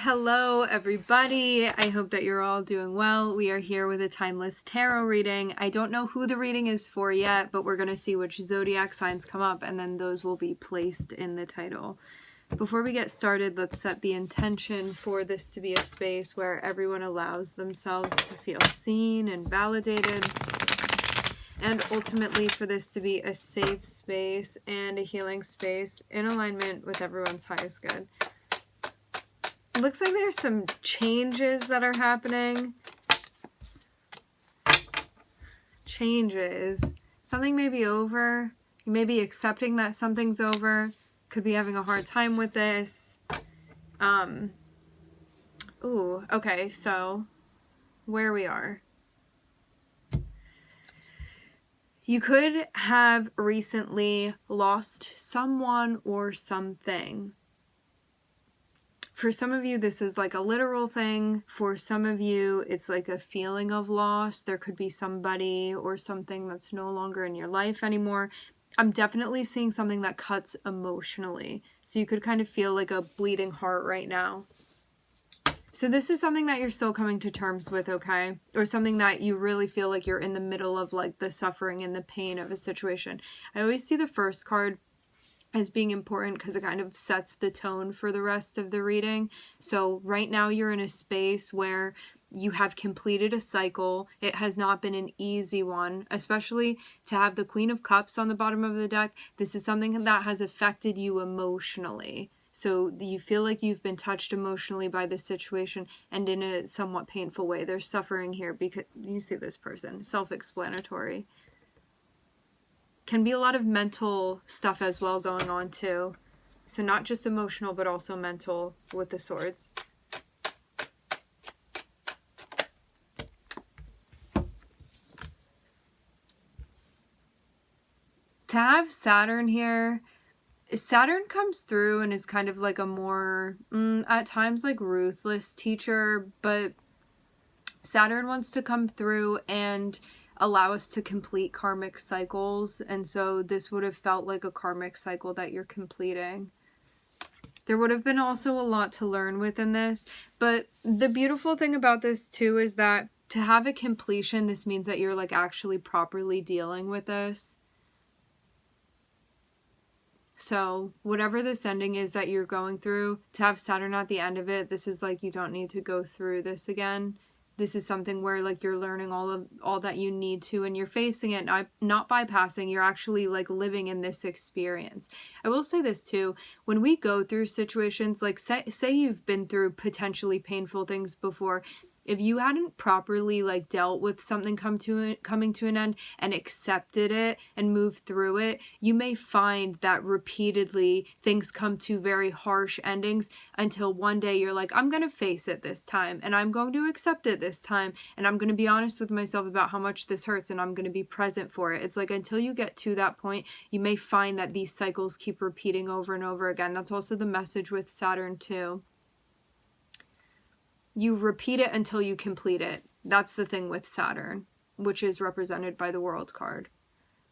Hello everybody, I hope that you're all doing well. We are here with a timeless tarot reading. I don't know who the reading is for yet, but we're going to see which zodiac signs come up and then those will be placed in the title. Before we get started, let's set the intention for this to be a space where everyone allows themselves to feel seen and validated, and ultimately for this to be a safe space and a healing space in alignment with everyone's highest good. It looks like there's some changes that are happening. Changes. Something may be over. You may be accepting that something's over. Could be having a hard time with this. Ooh, okay, so where we are. You could have recently lost someone or something. For some of you, this is like a literal thing. For some of you, it's like a feeling of loss. There could be somebody or something that's no longer in your life anymore. I'm definitely seeing something that cuts emotionally. So you could kind of feel like a bleeding heart right now. So this is something that you're still coming to terms with, okay? Or something that you really feel like you're in the middle of, like the suffering and the pain of a situation. I always see the first card as being important because it kind of sets the tone for the rest of the reading. So right now you're in a space where you have completed a cycle. It has not been an easy one, especially to have the Queen of Cups on the bottom of the deck. This is something that has affected you emotionally. So you feel like you've been touched emotionally by this situation and in a somewhat painful way. There's suffering here because you see this person, self-explanatory. Can be a lot of mental stuff as well going on too. So not just emotional, but also mental with the swords. To have Saturn here, Saturn comes through and is kind of like a more, at times like ruthless teacher, but Saturn wants to come through and allow us to complete karmic cycles, and so this would have felt like a karmic cycle that you're completing. There would have been also a lot to learn within this, but the beautiful thing about this too is that to have a completion, this means that you're like actually properly dealing with this. So whatever this ending is that you're going through, to have Saturn at the end of it, this is like you don't need to go through this again. This is something where like you're learning all that you need to, and you're facing it, not bypassing. You're actually like living in this experience. I will say this too, when we go through situations, like say you've been through potentially painful things before, if you hadn't properly like dealt with something coming to an end and accepted it and moved through it, you may find that repeatedly things come to very harsh endings until one day you're like, I'm going to face it this time and I'm going to accept it this time and I'm going to be honest with myself about how much this hurts and I'm going to be present for it. It's like until you get to that point, you may find that these cycles keep repeating over and over again. That's also the message with Saturn too. You repeat it until you complete it. That's the thing with Saturn, which is represented by the World card.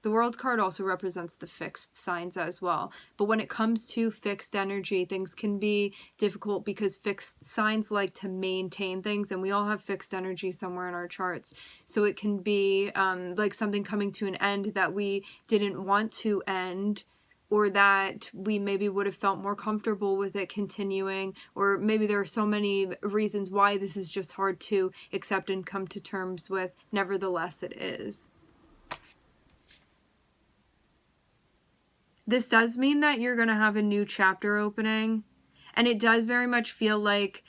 The World card also represents the fixed signs as well. But when it comes to fixed energy, things can be difficult because fixed signs like to maintain things, and we all have fixed energy somewhere in our charts. So it can be like something coming to an end that we didn't want to end, or that we maybe would have felt more comfortable with it continuing, or maybe there are so many reasons why this is just hard to accept and come to terms with. Nevertheless, it is. This does mean that you're going to have a new chapter opening, and it does very much feel like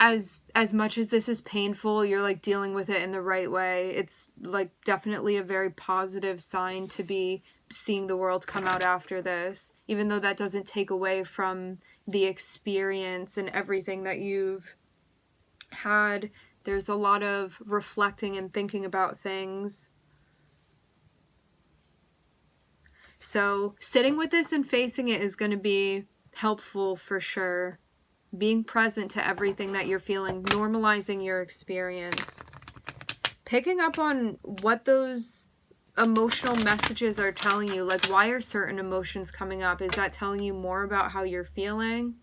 as much as this is painful, you're like dealing with it in the right way. It's like definitely a very positive sign to be seeing the world come out after this, even though that doesn't take away from the experience and everything that you've had. There's a lot of reflecting and thinking about things. So sitting with this and facing it is going to be helpful for sure. Being present to everything that you're feeling, normalizing your experience, picking up on what those emotional messages are telling you. Like, why are certain emotions coming up? Is that telling you more about how you're feeling?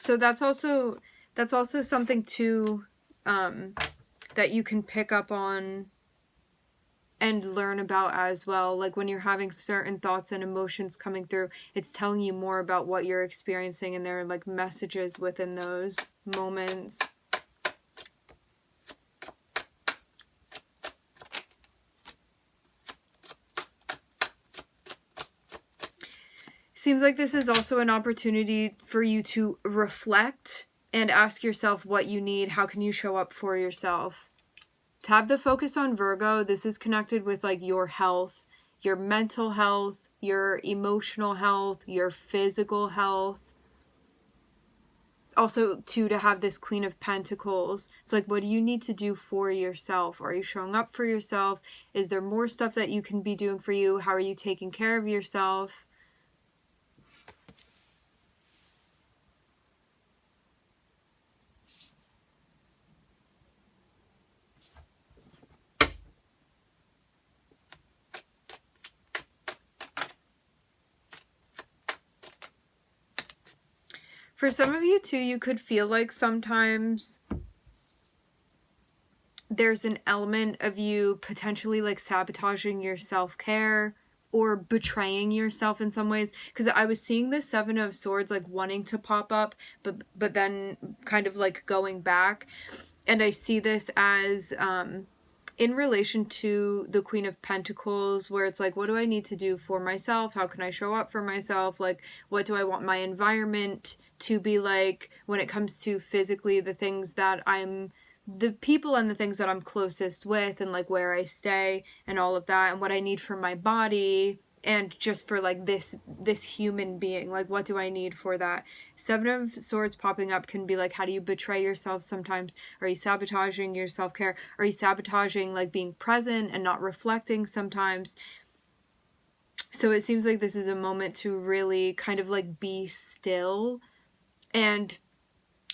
So that's also something too, that you can pick up on and learn about as well. Like when you're having certain thoughts and emotions coming through, it's telling you more about what you're experiencing, and there are like messages within those moments. Seems like this is also an opportunity for you to reflect and ask yourself what you need. How can you show up for yourself? To have the focus on Virgo, this is connected with like your health, your mental health, your emotional health, your physical health. Also, too, to have this Queen of Pentacles, it's like, what do you need to do for yourself? Are you showing up for yourself? Is there more stuff that you can be doing for you? How are you taking care of yourself? For some of you too, you could feel like sometimes there's an element of you potentially like sabotaging your self-care or betraying yourself in some ways. Because I was seeing the Seven of Swords like wanting to pop up, but then kind of like going back. And I see this as in relation to the Queen of Pentacles, where it's like, what do I need to do for myself? How can I show up for myself? Like, what do I want my environment to be like when it comes to physically the things that the people and the things that I'm closest with, and like where I stay and all of that, and what I need for my body, and just for like this human being, like what do I need for that? Seven of Swords popping up can be like, how do you betray yourself sometimes? Are you sabotaging your self-care? Are you sabotaging like being present and not reflecting sometimes? So it seems like this is a moment to really kind of like be still, and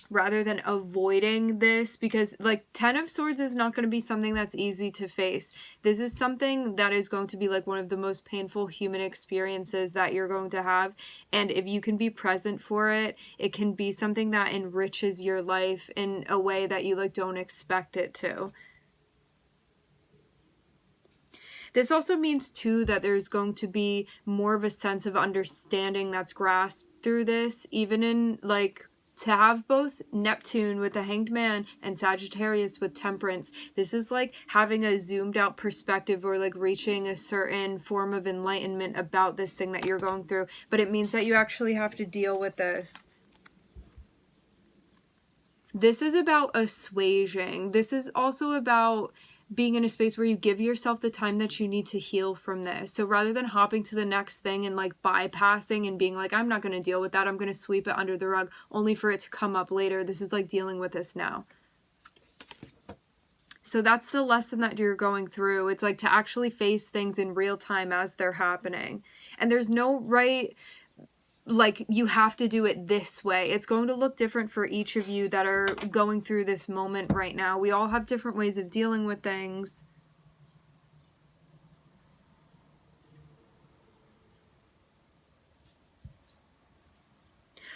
rather than avoiding this, because like 10 of Swords is not going to be something that's easy to face. This is something that is going to be like one of the most painful human experiences that you're going to have. And if you can be present for it, it can be something that enriches your life in a way that you like don't expect it to. This also means too that there's going to be more of a sense of understanding that's grasped through this, even in like, to have both Neptune with the Hanged Man and Sagittarius with Temperance. This is like having a zoomed out perspective, or like reaching a certain form of enlightenment about this thing that you're going through. But it means that you actually have to deal with this. This is about assuaging. This is also about being in a space where you give yourself the time that you need to heal from this. So rather than hopping to the next thing and like bypassing and being like, I'm not going to deal with that, I'm going to sweep it under the rug only for it to come up later. This is like dealing with this now. So that's the lesson that you're going through. It's like to actually face things in real time as they're happening. And there's no right, like you have to do it this way. It's going to look different for each of you that are going through this moment right now. We all have different ways of dealing with things.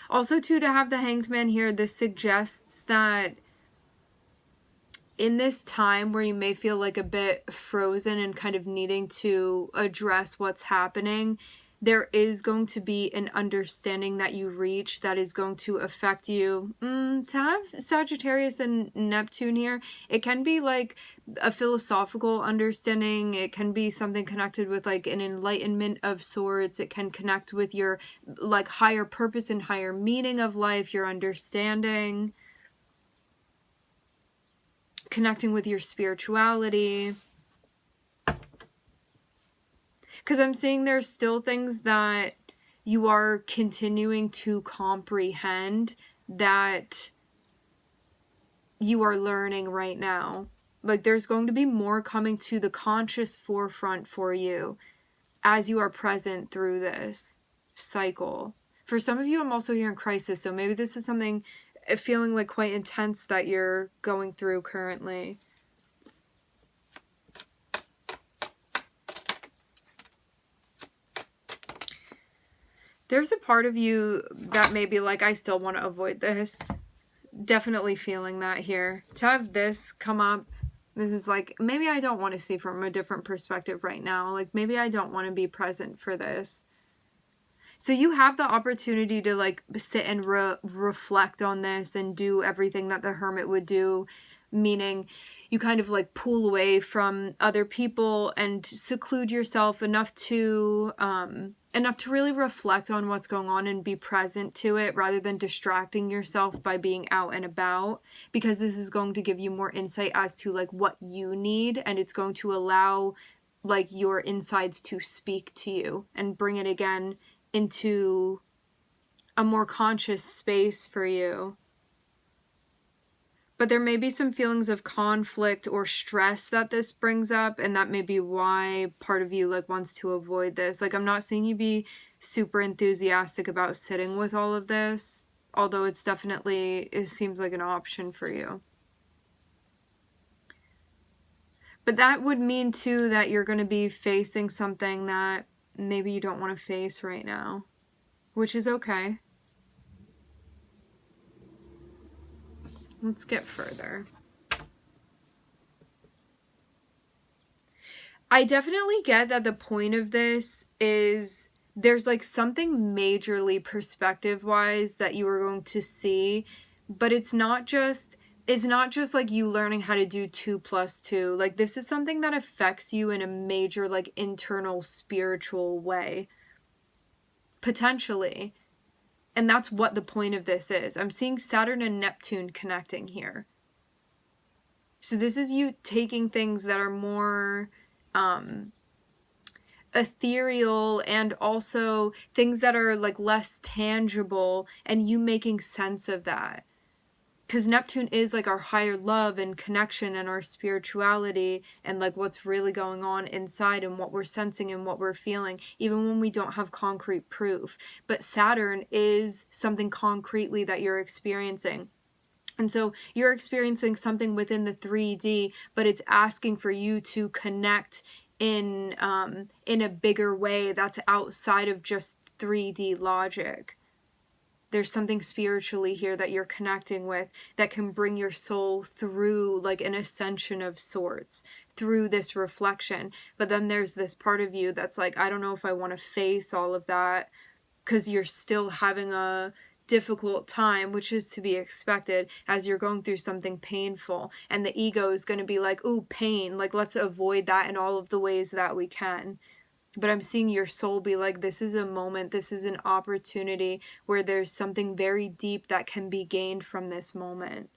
Also too, to have the Hanged Man here, this suggests that in this time where you may feel like a bit frozen and kind of needing to address what's happening, there is going to be an understanding that you reach that is going to affect you. To have Sagittarius and Neptune here, it can be like a philosophical understanding. It can be something connected with like an enlightenment of sorts. It can connect with your like higher purpose and higher meaning of life, your understanding, connecting with your spirituality. Because I'm seeing there's still things that you are continuing to comprehend that you are learning right now. Like there's going to be more coming to the conscious forefront for you as you are present through this cycle. For some of you, I'm also here in crisis, so maybe this is something feeling like quite intense that you're going through currently. There's a part of you that may be like, I still want to avoid this. Definitely feeling that here. To have this come up, this is like, maybe I don't want to see from a different perspective right now. Like, maybe I don't want to be present for this. So you have the opportunity to like sit and reflect on this and do everything that the hermit would do, meaning you kind of like pull away from other people and seclude yourself enough to really reflect on what's going on and be present to it rather than distracting yourself by being out and about, because this is going to give you more insight as to like what you need, and it's going to allow like your insides to speak to you and bring it again into a more conscious space for you. But there may be some feelings of conflict or stress that this brings up, and that may be why part of you like wants to avoid this. Like, I'm not seeing you be super enthusiastic about sitting with all of this, although it's definitely, it seems like an option for you. But that would mean too that you're going to be facing something that maybe you don't want to face right now, which is okay. Let's get further. I definitely get that the point of this is there's like something majorly perspective-wise that you are going to see, but it's not just like you learning how to do 2 + 2. Like, this is something that affects you in a major like internal spiritual way, potentially. And that's what the point of this is. I'm seeing Saturn and Neptune connecting here. So this is you taking things that are more ethereal and also things that are like less tangible, and you making sense of that. Because Neptune is like our higher love and connection and our spirituality and like what's really going on inside and what we're sensing and what we're feeling, even when we don't have concrete proof. But Saturn is something concretely that you're experiencing. And so you're experiencing something within the 3D, but it's asking for you to connect in a bigger way that's outside of just 3D logic. There's something spiritually here that you're connecting with that can bring your soul through like an ascension of sorts, through this reflection. But then there's this part of you that's like, I don't know if I want to face all of that, because you're still having a difficult time, which is to be expected as you're going through something painful, and the ego is going to be like, ooh, pain, like let's avoid that in all of the ways that we can. But I'm seeing your soul be like, this is a moment, this is an opportunity where there's something very deep that can be gained from this moment.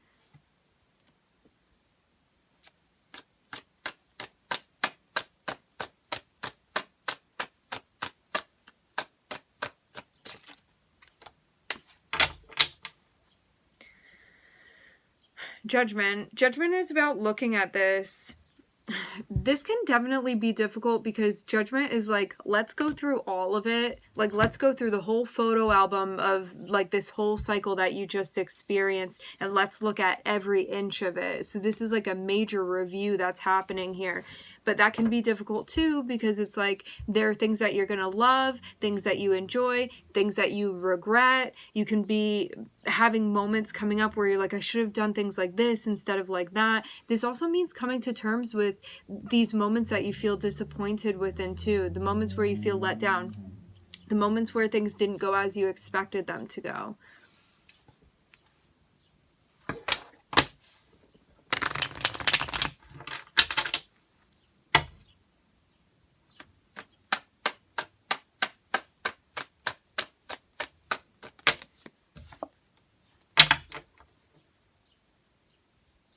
Judgment. Judgment is about looking at this. This can definitely be difficult because judgment is like, let's go through all of it. Like, let's go through the whole photo album of like this whole cycle that you just experienced, and let's look at every inch of it. So this is like a major review that's happening here. But that can be difficult too, because it's like there are things that you're going to love, things that you enjoy, things that you regret. You can be having moments coming up where you're like, I should have done things like this instead of like that. This also means coming to terms with these moments that you feel disappointed within too, the moments where you feel let down, the moments where things didn't go as you expected them to go.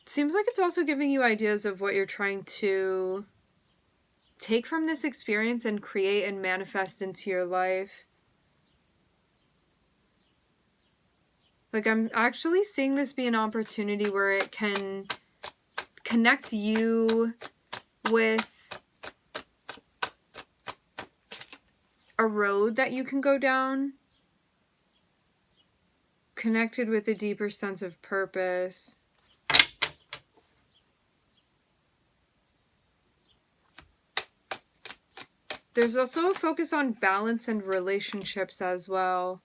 Seems like it's also giving you ideas of what you're trying to take from this experience and create and manifest into your life. Like, I'm actually seeing this be an opportunity where it can connect you with a road that you can go down, connected with a deeper sense of purpose. There's also a focus on balance and relationships as well.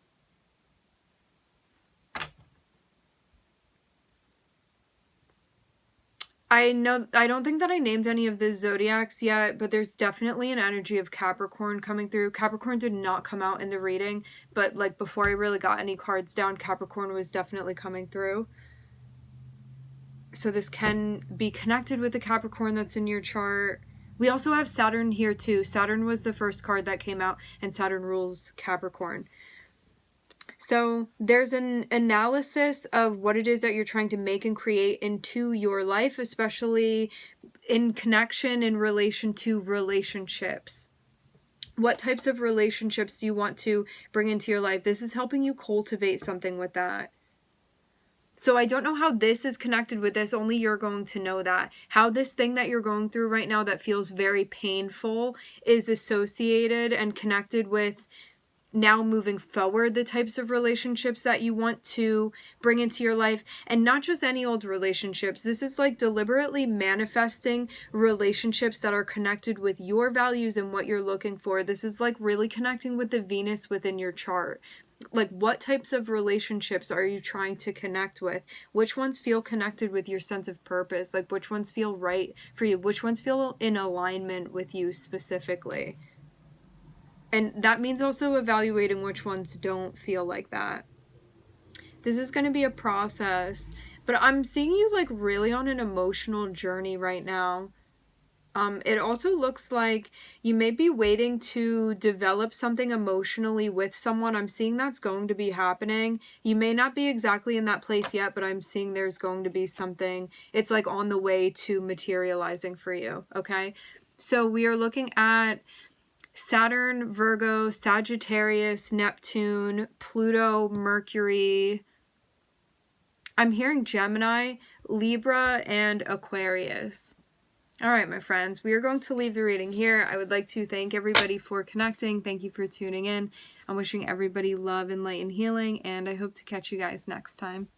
I don't think that I named any of the zodiacs yet, but there's definitely an energy of Capricorn coming through. Capricorn did not come out in the reading, but like before I really got any cards down, Capricorn was definitely coming through. So this can be connected with the Capricorn that's in your chart. We also have Saturn here too. Saturn was the first card that came out, and Saturn rules Capricorn. So there's an analysis of what it is that you're trying to make and create into your life, especially in connection in relation to relationships. What types of relationships do you want to bring into your life? This is helping you cultivate something with that. So I don't know how this is connected with this, only you're going to know that. How this thing that you're going through right now that feels very painful is associated and connected with now moving forward, the types of relationships that you want to bring into your life. And not just any old relationships. This is like deliberately manifesting relationships that are connected with your values and what you're looking for. This is like really connecting with the Venus within your chart. Like, what types of relationships are you trying to connect with? Which ones feel connected with your sense of purpose? Like, which ones feel right for you? Which ones feel in alignment with you specifically? And that means also evaluating which ones don't feel like that. This is going to be a process, but I'm seeing you like really on an emotional journey right now. It also looks like you may be waiting to develop something emotionally with someone. I'm seeing that's going to be happening. You may not be exactly in that place yet, but I'm seeing there's going to be something. It's like on the way to materializing for you, okay? So we are looking at Saturn, Virgo, Sagittarius, Neptune, Pluto, Mercury. I'm hearing Gemini, Libra, and Aquarius. All right, my friends, we are going to leave the reading here. I would like to thank everybody for connecting. Thank you for tuning in. I'm wishing everybody love and light and healing, and I hope to catch you guys next time.